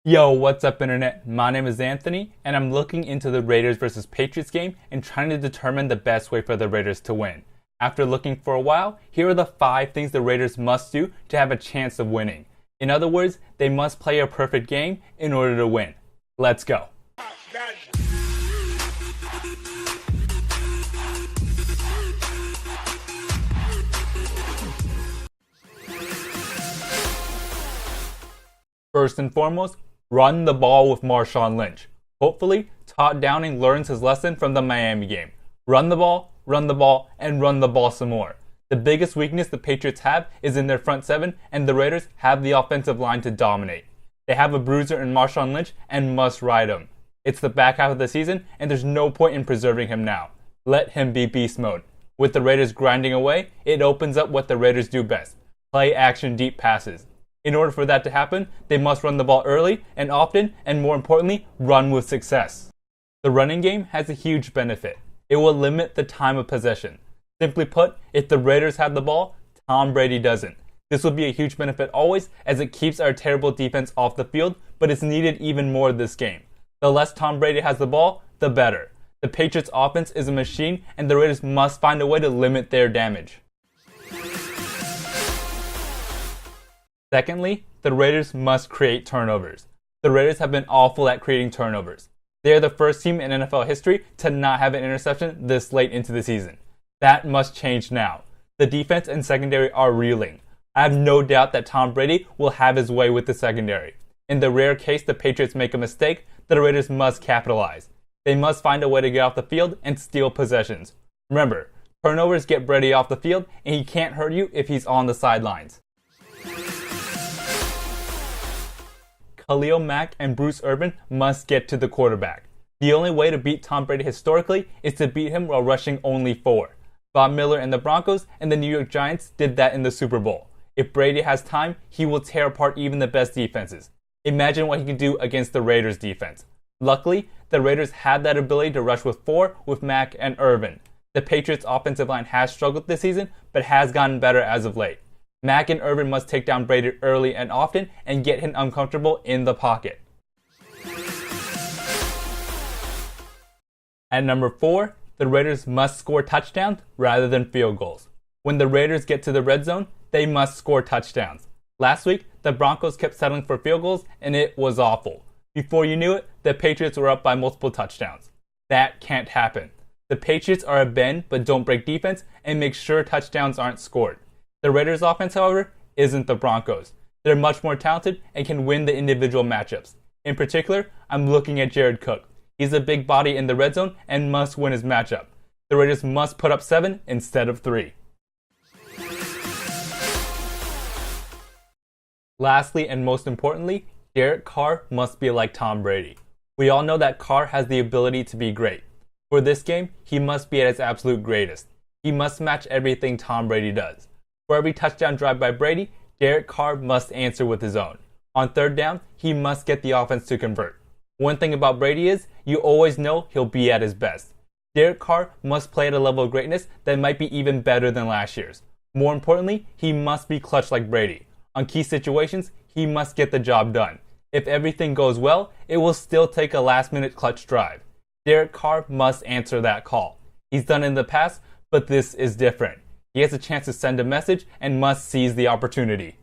Yo, what's up internet? My name is Anthony, and I'm looking into the Raiders vs Patriots game and trying to determine the best way for the Raiders to win. After looking for a while, here are the 5 things the Raiders must do to have a chance of winning. In other words, they must play a perfect game in order to win. Let's go. First and foremost, run the ball with Marshawn Lynch. Hopefully, Todd Downing learns his lesson from the Miami game. Run the ball, and run the ball some more. The biggest weakness the Patriots have is in their front 7, and the Raiders have the offensive line to dominate. They have a bruiser in Marshawn Lynch and must ride him. It's the back half of the season, and there's no point in preserving him now. Let him be beast mode. With the Raiders grinding away, it opens up what the Raiders do best: play action deep passes. In order for that to happen, they must run the ball early and often, and more importantly, run with success. The running game has a huge benefit. It will limit the time of possession. Simply put, if the Raiders have the ball, Tom Brady doesn't. This will be a huge benefit always, as it keeps our terrible defense off the field, but it's needed even more this game. The less Tom Brady has the ball, the better. The Patriots' offense is a machine, and the Raiders must find a way to limit their damage. Secondly, the Raiders must create turnovers. The Raiders have been awful at creating turnovers. They are the first team in NFL history to not have an interception this late into the season. That must change now. The defense and secondary are reeling. I have no doubt that Tom Brady will have his way with the secondary. In the rare case the Patriots make a mistake, the Raiders must capitalize. They must find a way to get off the field and steal possessions. Remember, turnovers get Brady off the field, and he can't hurt you if he's on the sidelines. Khalil Mack and Bruce Irvin must get to the quarterback. The only way to beat Tom Brady historically is to beat him while rushing only 4. Bob Miller and the Broncos and the New York Giants did that in the Super Bowl. If Brady has time, he will tear apart even the best defenses. Imagine what he can do against the Raiders defense. Luckily, the Raiders had that ability to rush with 4 with Mack and Irvin. The Patriots' offensive line has struggled this season, but has gotten better as of late. Mack and Irvin must take down Brady early and often and get him uncomfortable in the pocket. At number 4, the Raiders must score touchdowns rather than field goals. When the Raiders get to the red zone, they must score touchdowns. Last week, the Broncos kept settling for field goals, and it was awful. Before you knew it, the Patriots were up by multiple touchdowns. That can't happen. The Patriots are a bend but don't break defense and make sure touchdowns aren't scored. The Raiders' offense, however, isn't the Broncos. They're much more talented and can win the individual matchups. In particular, I'm looking at Jared Cook. He's a big body in the red zone and must win his matchup. The Raiders must put up 7 instead of 3. Lastly, and most importantly, Derek Carr must be like Tom Brady. We all know that Carr has the ability to be great. For this game, he must be at his absolute greatest. He must match everything Tom Brady does. For every touchdown drive by Brady, Derek Carr must answer with his own. On third down, he must get the offense to convert. One thing about Brady is, you always know he'll be at his best. Derek Carr must play at a level of greatness that might be even better than last year's. More importantly, he must be clutch like Brady. On key situations, he must get the job done. If everything goes well, it will still take a last-minute clutch drive. Derek Carr must answer that call. He's done it in the past, but this is different. He has a chance to send a message and must seize the opportunity.